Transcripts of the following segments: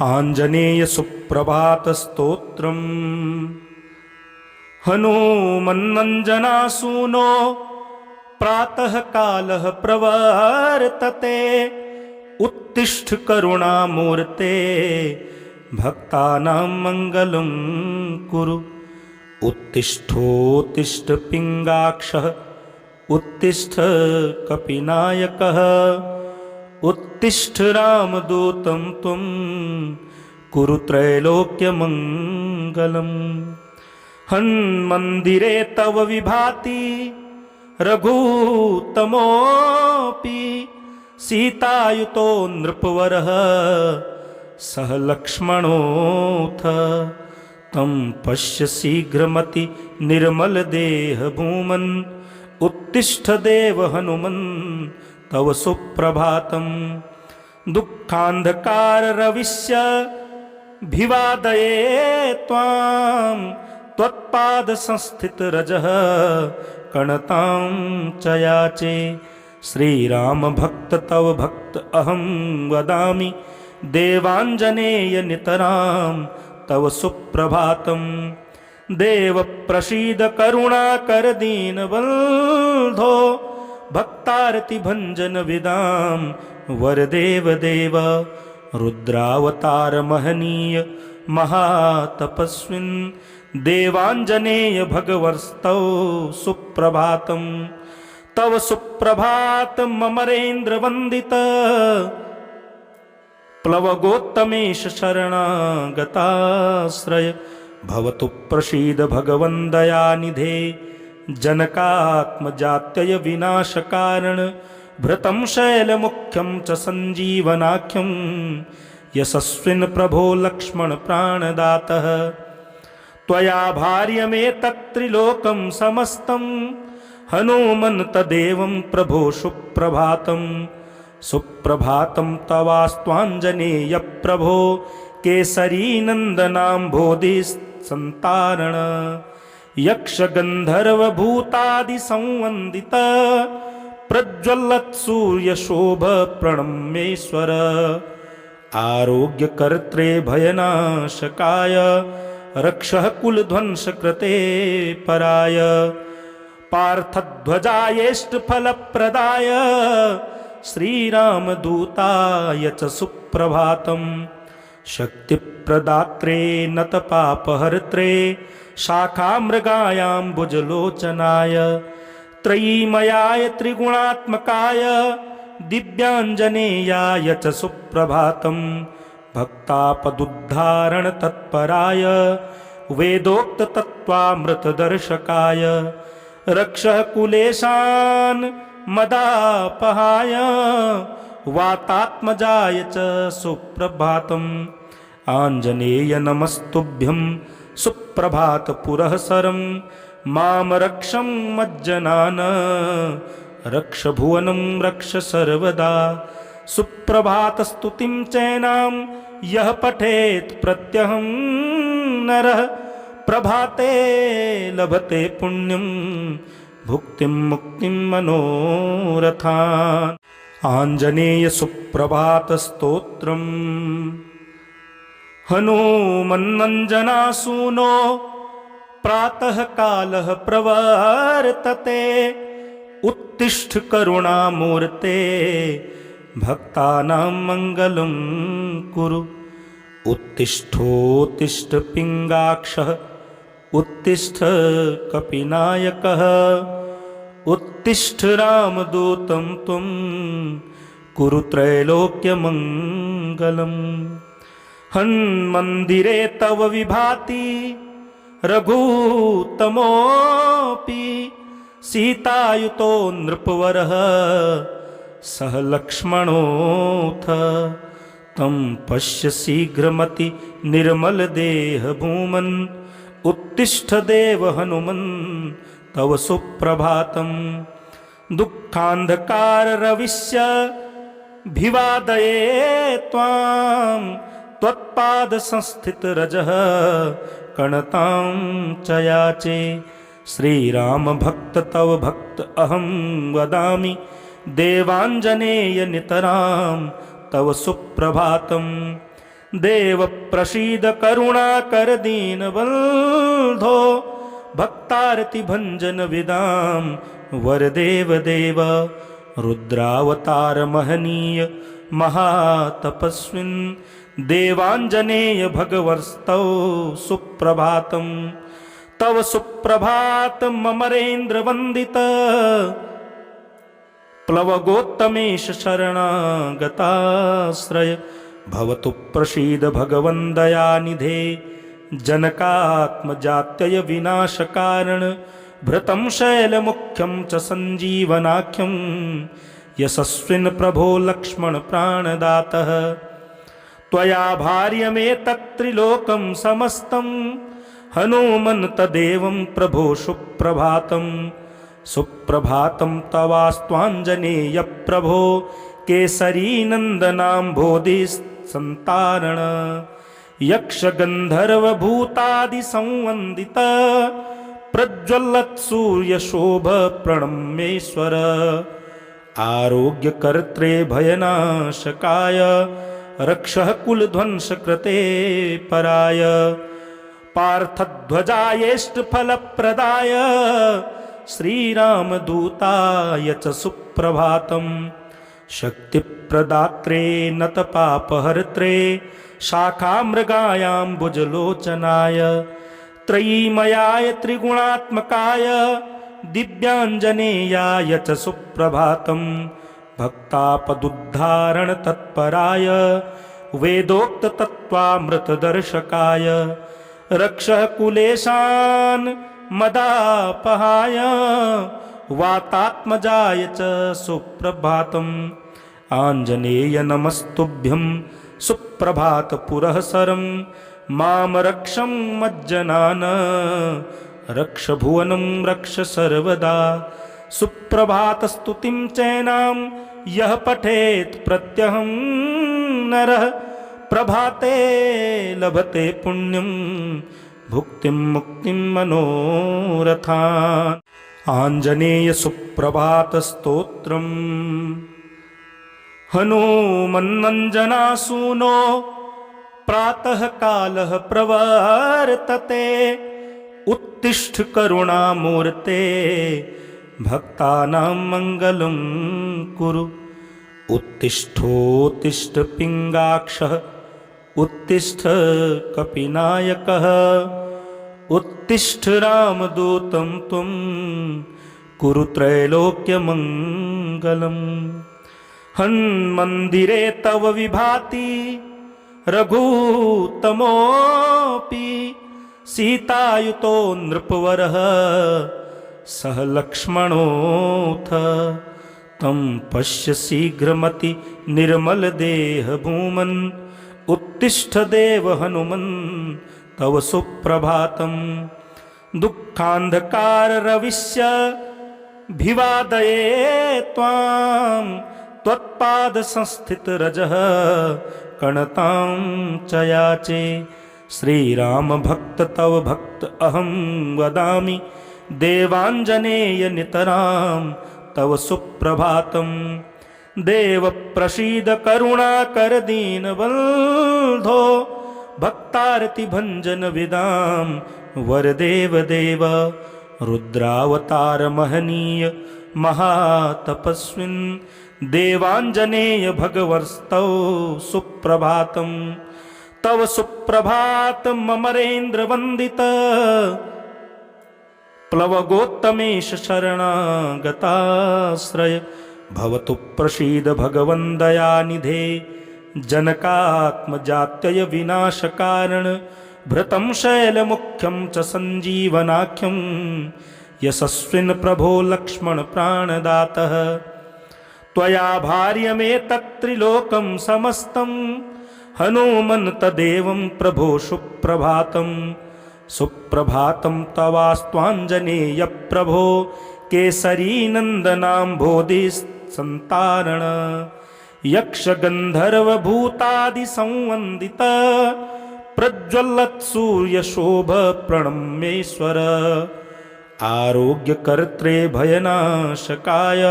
आञ्जनेय सुप्रभात स्तोत्रम् हनुमन्नञ्जनासूनो प्रातः कालः प्रवर्तते उत्तिष्ठ करुणामूर्ते भक्तानां मङ्गलं कुरु। उत्तिष्ठोत्तिष्ठ पिङ्गाक्षः उत्तिष्ठ कपिनायकः उत्तिष्ठ रामदूतं त्वं कुरु त्रैलोक्यमङ्गलम्। हन्मन्दिरे तव विभाति रघुत्तमोऽपि सीतायुतो नृपवरः सह लक्ष्मणोऽथ तं पश्य शीघ्रमति निर्मलदेह भूमन् उत्तिष्ठ देव हनुमन् तव सुप्रभातम्। दुःखान्धकाररविस्य भिवादये त्वां त्वत्पादसंस्थितरजः कणतां च याचे। श्रीराम भक्त तव भक्त अहं वदामि देवाञ्जनेय नितरां तव सुप्रभातम्। देव प्रसीद करुणाकर दीनबन्धो भक्तारति भंजन विदां वरदेव देव। रुद्रावतार महनीय महातपस्विन् देवाञ्जनेय भगवस्तौ सुप्रभातम्। तव सुप्रभातममरेन्द्र वन्दित प्लवगोत्तमेश शरणागताश्रय भवतु प्रसीद भगवन् दयानिधे। जनकात्मजात्यय विनाशकारण भृतं शैलमुख्यं च सञ्जीवनाख्यं यशस्विन् प्रभो लक्ष्मण प्राणदातः। त्वया भार्यमेतत्त्रिलोकं समस्तं हनुमन्तदेवं प्रभो सुप्रभातम्। सुप्रभातं तवास्त्वाञ्जनेय प्रभो केसरीनन्दनाम्भोधिसन्तारण। यक्षगन्धर्वभूतादिसंवन्दित प्रज्वलत्सूर्यशोभ प्रणम्येश्वर। आरोग्यकर्त्रे भयनाशकाय रक्षः कुलध्वंसकृते पराय। पार्थध्वजायेष्टफलप्रदाय श्रीरामदूताय च सुप्रभातम्। शक्तिप्रदात्रे नतपापहर्त्रे शाखामृगायाम्बुजलोचनाय। त्रयीमयाय त्रिगुणात्मकाय दिव्याञ्जनेयाय च सुप्रभातम्। भक्तापदुद्धारण तत्पराय वेदोक्ततत्त्वामृतदर्शकाय रक्षः कुलेशान् मदापहाय वातात्मजाय च सुप्रभातम्। आञ्जनेय नमस्तुभ्यं सुप्रभात पुरःसरं मां रक्षं मज्जनान रक्ष भुवनं रक्ष सर्वदा। सुप्रभात स्तुतिं चैनां यः पठेत् प्रत्यहं नरः प्रभाते लभते पुण्यं भुक्तिं मुक्तिं मनोरथान्। आञ्जनेय सुप्रभात स्तोत्रम् हनुमन्नञ्जनासूनो प्रातः कालः प्रवर्तते उत्तिष्ठ करुणामूर्ते भक्तानां मङ्गलं कुरु। उत्तिष्ठोत्तिष्ठ पिङ्गाक्षः उत्तिष्ठ कपिनायकः उत्तिष्ठ रामदूतं त्वं कुरु त्रैलोक्यमङ्गलम्। हन्मन्दिरे तव विभाति रघुत्तमोऽपि सीतायुतो नृपवरः सह लक्ष्मणोऽथ तं पश्य शीघ्रमति निर्मलदेह भूमन् उत्तिष्ठ देव हनुमन् तव सुप्रभातम्। दुःखान्धकाररविस्य भिवादये त्वां त्वत्पादसंस्थितरजः कणतां च याचे। श्रीराम भक्त तव भक्त अहं वदामि देवाञ्जनेय नितरां तव सुप्रभातम्। देव प्रसीद करुणाकर दीनबन्धो भक्तारति भंजन विदाम वरदेव देव रुद्रावतार महनीय महातपस्विन् देवांजनेय भगवर्स्तौ सुप्रभातम् तव सुप्रभातमरेन्द्र वंदित प्लवगोत्तमेश शरणागताश्रय भवतु प्रसीद भगवन् दयानिधे जनकात्मजात्यय विनाशकारण भृतं शैलमुख्यं च सञ्जीवनाख्यं यशस्विन् प्रभो लक्ष्मण प्राणदातः त्वया भार्यमेतत्त्रिलोकं समस्तं हनुमन्तदेवं प्रभो सुप्रभातं सुप्रभातं तवास्त्वाञ्जनेय प्रभो केसरीनन्दनाम्भोधिसन्तारण यक्षगन्धर्वभूतादिसंवन्दित प्रज्वलत्सूर्यशोभ प्रणम्येश्वर आरोग्यकर्त्रे भयनाशकाय रक्षः कुलध्वंसकृते पराय पार्थध्वजायेष्टफलप्रदाय श्रीरामदूताय च सुप्रभातम् शक्तिप्रदात्रे नतपापहर्त्रे शाखामृगायाम्बुजलोचनाय त्रयीमयाय त्रिगुणात्मकाय दिव्याञ्जनेयाय च सुप्रभातम् भक्तापदुद्धारणतत्पराय वेदोक्ततत्त्वामृतदर्शकाय रक्षः कुलेशान् मदापहाय वातात्मजाय च सुप्रभातम् आञ्जनेय नमस्तुभ्यं सुप्रभातपुरःसरं मां रक्षं मज्जनान रक्ष भुवनं रक्ष सर्वदा सुप्रभातस्तुतिं चैनां यः पठेत् प्रत्यहं नरः प्रभाते लभते पुण्यं भुक्तिं मुक्तिं मनोरथान् आञ्जनेय सुप्रभातस्तोत्रम् हनुमन्नञ्जनासूनो प्रातः कालः प्रवर्तते उत्तिष्ठ करुणामूर्ते भक्तानां मङ्गलं कुरु उत्तिष्ठोत्तिष्ठ पिङ्गाक्षः उत्तिष्ठ कपिनायकः उत्तिष्ठ रामदूतं त्वं कुरु त्रैलोक्यमङ्गलम् हन्मन्दिरे तव विभाति रघुत्तमोऽपि सीतायुतो नृपवरः सह लक्ष्मणोऽथ तं पश्य शीघ्रमति निर्मलदेह भूमन् उत्तिष्ठ देव हनुमन् तव सुप्रभातम् दुःखान्धकाररविश्य भिवादये त्वां त्वत्पादसंस्थितरजः कणतां च याचे श्रीरामभक्त तव भक्त अहं वदामि देवाञ्जनेय नितरां तव सुप्रभातम् देव प्रसीद करुणाकर दीनबन्धो भक्तारति भंजन विदाम वरदेव देव रुद्रावतार महनीय महातपस्विन् देवांजनेय भगवर्स्तौ सुप्रभातम् तव सुप्रभातमरेन्द्र वंदित प्लवगोत्तमेश शरणागताश्रय भवतु प्रसीद भगवन् दयानिधे जनकात्मजात्यय विनाशकारण भृतं शैलमुख्यं च सञ्जीवनाख्यं यशस्विन् प्रभो लक्ष्मण प्राणदातः त्वया भार्यमेतत्त्रिलोकं समस्तं हनुमन्तदेवं प्रभो सुप्रभातं सुप्रभातं तवास्त्वाञ्जनेय प्रभो केसरीनन्दनाम्भोधिसन्तारण यक्षगन्धर्वभूतादिसंवन्दित प्रज्वलत्सूर्यशोभ प्रणम्येश्वर आरोग्यकर्त्रे भयनाशकाय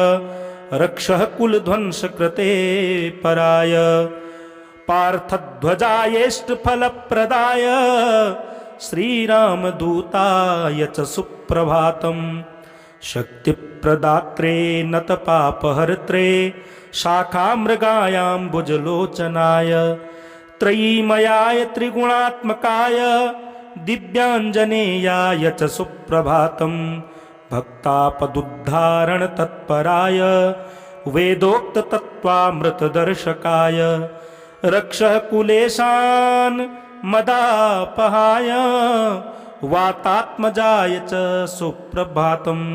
रक्षः कुलध्वंसकृते पराय पार्थध्वजायेष्टफलप्रदाय श्रीरामदूताय च सुप्रभातम् शक्तिप्रदात्रे नतपापहर्त्रे शाखामृगायाम्बुजलोचनाय त्रयीमयाय त्रिगुणात्मकाय दिव्याञ्जनेयाय च सुप्रभातम् भक्तापदुद्धारणतत्पराय वेदोक्ततत्त्वामृतदर्शकाय रक्षः कुलेशान् मदापहाय वातात्मजाय च सुप्रभातम्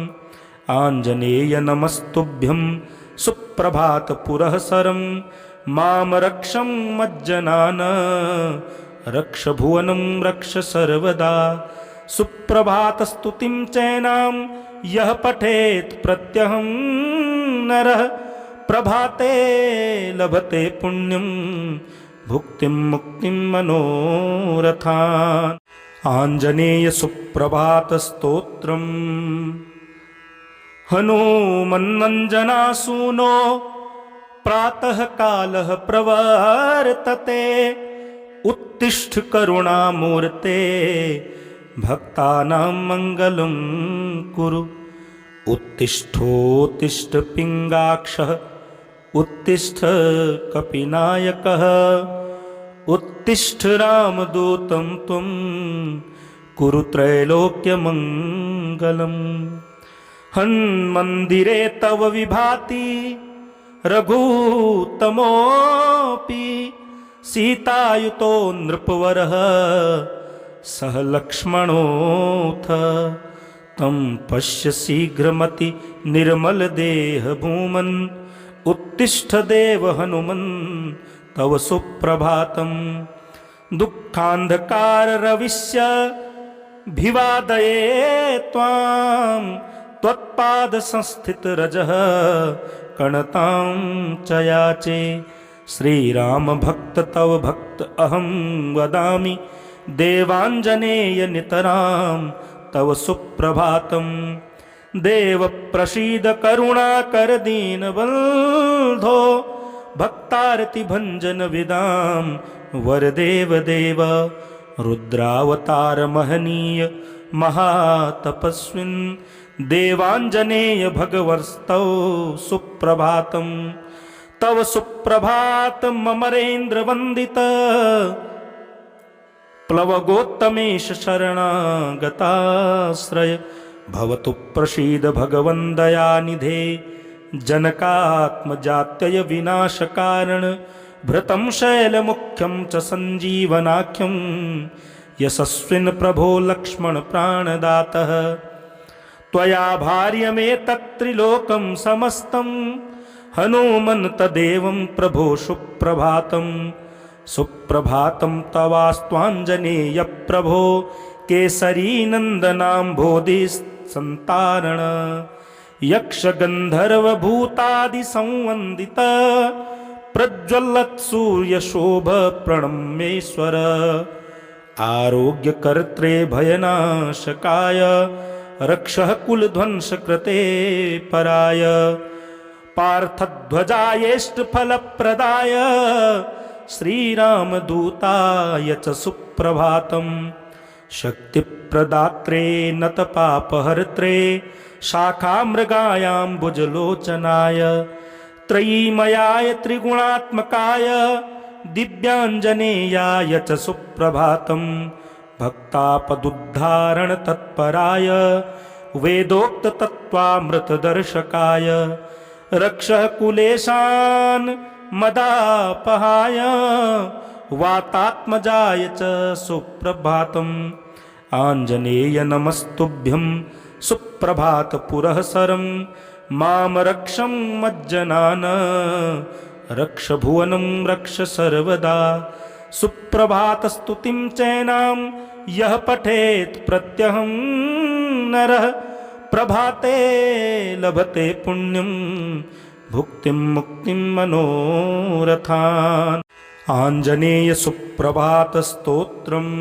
आञ्जनेय नमस्तुभ्यं सुप्रभातपुरःसरं मां रक्षं मज्जनान रक्ष भुवनं रक्ष सर्वदा सुप्रभातस्तुतिं चैनां यः पठेत् प्रत्यहं नरः प्रभाते लभते पुण्यं भुक्तिं मुक्तिं मनोरथान् आञ्जनेय सुप्रभातस्तोत्रम् हनूमन्नञ्जनासूनो प्रातः कालः प्रवर्तते उत्तिष्ठ करुणामूर्ते भक्तानां मङ्गलं कुरु उत्तिष्ठोत्तिष्ठ पिङ्गाक्षः उत्तिष्ठ कपिनायकः उत्तिष्ठ रामदूतं त्वं कुरु त्रैलोक्यमङ्गलम् हन्मन्दिरे तव विभाति रघुत्तमोऽपि सीतायुतो नृपवरः सह लक्ष्मणोऽथ तं पश्य शीघ्रमति निर्मलदेह भूमन् उत्तिष्ठ देव हनुमन् तव सुप्रभातम् दुःखान्धकाररविस्य भिवादये त्वां त्वत्पादसंस्थितरजः कणतां च याचे श्रीरामभक्त तव भक्त अहं वदामि देवाञ्जनेय नितरां तव सुप्रभातम् देव प्रसीद करुणाकर दीनबन्धो भक्तारति भञ्जन विदां वरदेव देव रुद्रावतार महनीय महातपस्विन् देवाञ्जनेय भगवस्तौ सुप्रभातम् तव सुप्रभातममरेन्द्रवन्दित प्लवगोत्तमेश शरणागताश्रय भवतु प्रसीद भगवन् दयानिधे जनकात्मजात्यय विनाशकारण भृतं शैलमुख्यं च सञ्जीवनाख्यं यशस्विन् प्रभो लक्ष्मण प्राणदातः त्वया भार्यमेतत्त्रिलोकं समस्तं हनूमन्तदेवं प्रभो सुप्रभातं सुप्रभातं तवास्त्वाञ्जनेय प्रभो केसरीनन्दनाम्भोधिसन्तारण यक्षगन्धर्वभूतादिसंवन्दित प्रज्वलत्सूर्यशोभ प्रणम्येश्वर आरोग्यकर्त्रे भयनाशकाय रक्षः कुलध्वंसकृते पराय पार्थध्वजायेष्टफलप्रदाय श्रीरामदूताय च सुप्रभातम् शक्तिप्रदात्रे नतपापहर्त्रे शाखामृगायाम्बुजलोचनाय त्रयीमयाय त्रिगुणात्मकाय दिव्याञ्जनेयाय च सुप्रभातम् भक्तापदुद्धारणतत्पराय वेदोक्ततत्त्वामृतदर्शकाय रक्षः कुलेशान् मदापहाय वातात्मजाय च सुप्रभातम् आञ्जनेय नमस्तुभ्यं सुप्रभातपुरःसरं मां रक्षं मज्जनान रक्ष भुवनं रक्ष सर्वदा सुप्रभातस्तुतिं चैनां यः पठेत् प्रत्यहं नरः प्रभाते लभते पुण्यं भुक्तिं मुक्तिं मनोरथान् आञ्जनेय सुप्रभातस्तोत्रम्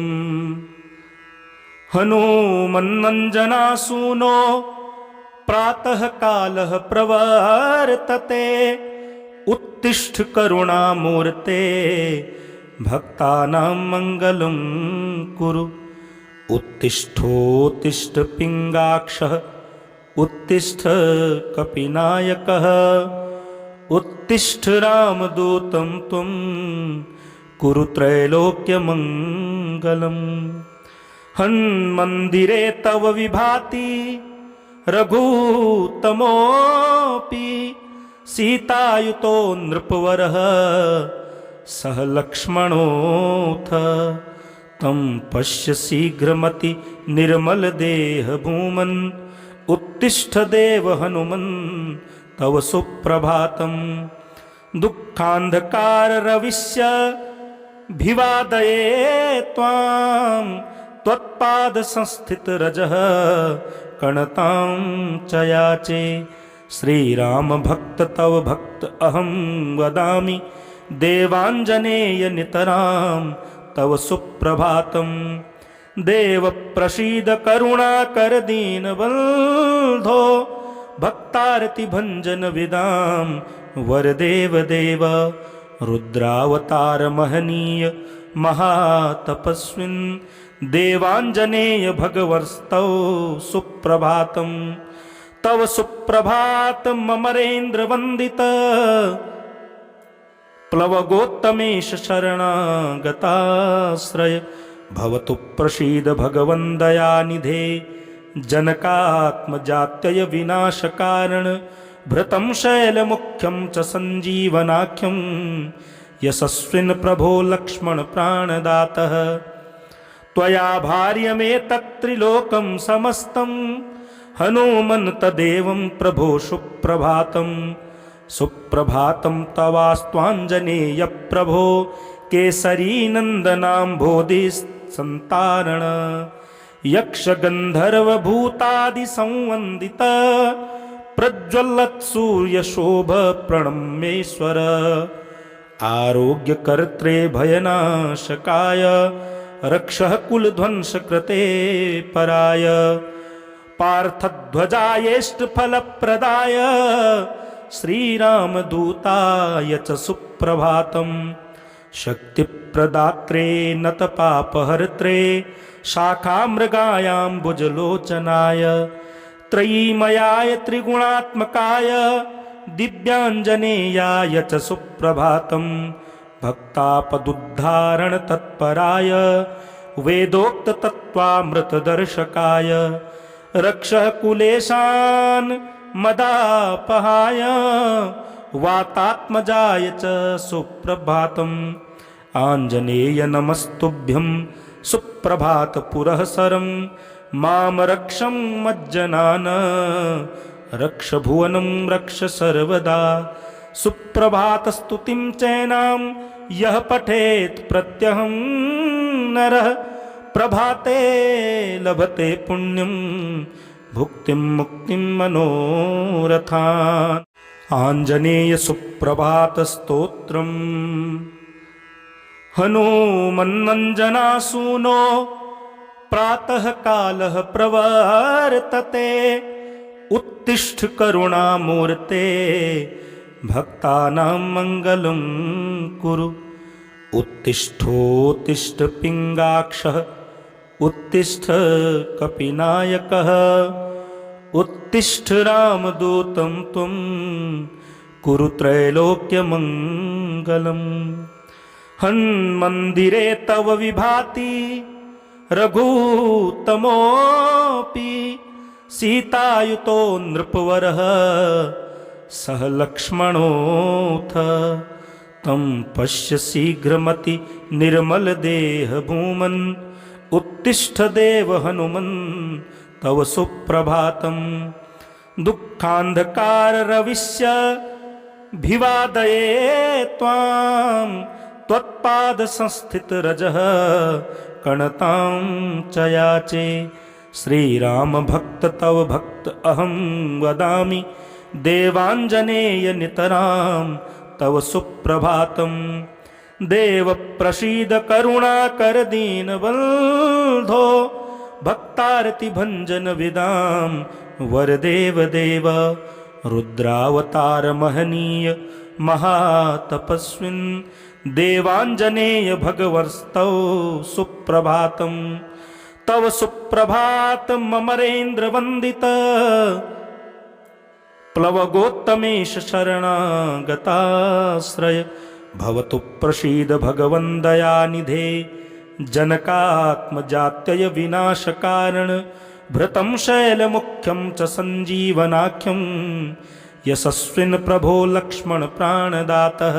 हनूमन्नञ्जनासूनो प्रातः कालः प्रवर्तते उत्तिष्ठ करुणामूर्ते भक्तानां मङ्गलं कुरु। उत्तिष्ठोत्तिष्ठ पिङ्गाक्षः उत्तिष्ठ कपिनायकः उत्तिष्ठ रामदूतं त्वं कुरु त्रैलोक्यमङ्गलम्। हन्मन्दिरे तव विभाति रघुतमोऽपि सीतायुतो नृपवरः सह लक्ष्मणोऽथ तं पश्य शीघ्रमति निर्मलदेह भूमन् उत्तिष्ठ देव हनुमन् तव सुप्रभातम्। दुःखान्धकाररविस्य भिवादये त्वां त्वत्पादसंस्थितरजः कणतां च याचे। श्रीराम भक्त तव भक्त अहं वदामि देवाञ्जनेय नितरां तव सुप्रभातम्। देव प्रसीद करुणाकर दीनबन्धो भक्तारति भञ्जन विदां वरदेव देव। रुद्रावतार महनीय महातपस्विन् देवाञ्जनेय भगवस्तौ सुप्रभातम्। तव सुप्रभातममरेन्द्रवन्दित प्लवगोत्तमेश शरणागताश्रय। भवतु प्रसीद भगवन् दयानिधे जनकात्मजात्यय विनाशकारण। भृतं शैलमुख्यं च सञ्जीवनाख्यं यशस्विन् प्रभो लक्ष्मण प्राणदातः। त्वया भार्यमेतत्त्रिलोकं समस्तं हनुमन्तदेवं प्रभो सुप्रभातं। सुप्रभातं तवास्त्वाञ्जनेय प्रभो केसरीनन्दनाम्भोधिसन्तारण। यक्षगन्धर्वभूतादिसंवन्दित प्रज्वलत्सूर्यशोभ प्रणम्येश्वर। आरोग्यकर्त्रे भयनाशकाय रक्षः कुलध्वंसकृते पराय। पार्थध्वजायेष्टफलप्रदाय श्रीरामदूताय च सुप्रभातम्। शक्तिप्रदात्रे नतपापहर्त्रे शाखामृगायाम्बुजलोचनाय। त्रयीमयाय त्रिगुणात्मकाय दिव्याञ्जनेयाय च सुप्रभातम्। भक्तापदुद्धारणतत्पराय वेदोक्ततत्त्वामृतदर्शकाय रक्षः कुलेशान् मदापहाय वातात्मजाय च सुप्रभातम्। आञ्जनेय नमस्तुभ्यं सुप्रभातपुरःसरं। मां रक्षं मज्जनान रक्ष भुवनं रक्ष सर्वदा। सुप्रभातस्तुतिं चैनां यः पठेत् प्रत्यहं नरः प्रभाते लभते पुण्यं भुक्तिं मुक्तिं मनोरथान्। आञ्जनेय सुप्रभातस्तोत्रम्। हनूमन्नञ्जनासूनो प्रातः कालः प्रवर्तते उत्तिष्ठ करुणामूर्ते भक्तानां मङ्गलं कुरु। उत्तिष्ठोत्तिष्ठ पिङ्गाक्षः उत्तिष्ठ कपिनायकः उत्तिष्ठ रामदूतं त्वं कुरु त्रैलोक्यमङ्गलम्। हन्मन्दिरे तव विभाति रघुतमोऽपि सीतायुतो नृपवरः सह लक्ष्मणोऽथ तं पश्य शीघ्रमति निर्मलदेह भूमन् उत्तिष्ठ देव हनुमन् तव सुप्रभातम्। दुःखान्धकाररविस्य भिवादये त्वां त्वत्पादसंस्थितरजः कणतां च याचे। श्रीराम भक्त तव भक्त अहं वदामि देवाञ्जनेय नितरां तव सुप्रभातम्। देव प्रसीद करुणाकर दीनबन्धो भक्तारति भञ्जन विदां वरदेव देव। रुद्रावतार महनीय महातपस्विन् देवाञ्जनेय भगवर्स्तौ सुप्रभातम् तव सुप्रभातममरेन्द्रवन्दित प्लवगोत्तमेश शरणागताश्रय भवतु प्रसीद भगवन् दयानिधे जनकात्मजात्यय विनाशकारण भृतं शैलमुख्यं च सञ्जीवनाख्यं यशस्विन् प्रभो लक्ष्मण प्राणदातः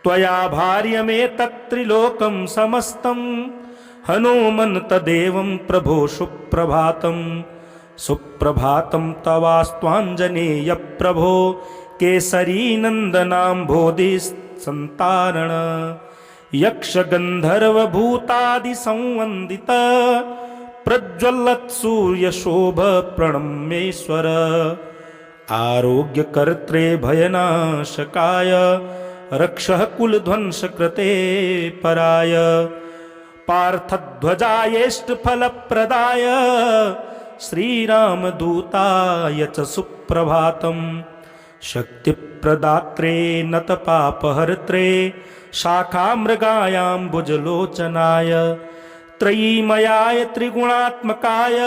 त्वया भार्यमेतत्त्रिलोकं समस्तं हनुमन्तदेवं प्रभो सुप्रभातं सुप्रभातं तवास्त्वाञ्जनेय प्रभो केसरीनन्दनाम्भोधिसन्तारण यक्षगन्धर्वभूतादिसंवन्दित प्रज्वलत्सूर्यशोभ प्रणम्येश्वर आरोग्यकर्त्रे भयनाशकाय रक्षः कुलध्वंसकृते पराय पार्थध्वजायेष्टफलप्रदाय श्रीरामदूताय च सुप्रभातम् शक्तिप्रदात्रे नतपापहर्त्रे शाखामृगायाम्बुजलोचनाय त्रयीमयाय त्रिगुणात्मकाय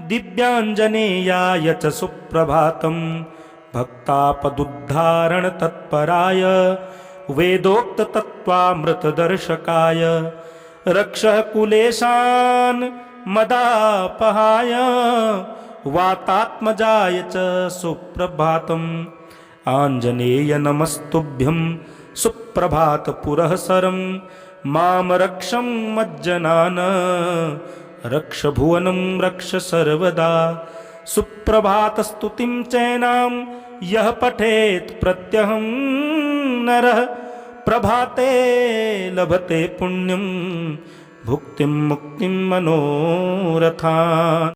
दिव्याञ्जनेयाय च सुप्रभातम् भक्तापदुद्धारण तत्पराय वेदोक्ततत्त्वामृतदर्शकाय रक्षः कुलेशान् मदापहाय वातात्मजाय च सुप्रभातम् आञ्जनेय नमस्तुभ्यं सुप्रभातपुरःसरं मां रक्षं मज्जनान रक्ष भुवनं रक्ष सर्वदा सुप्रभातस्तुतिं चैनां यः पठेत् प्रत्यहं नरः प्रभाते लभते पुण्यं भुक्तिं मुक्तिं मनोरथान्।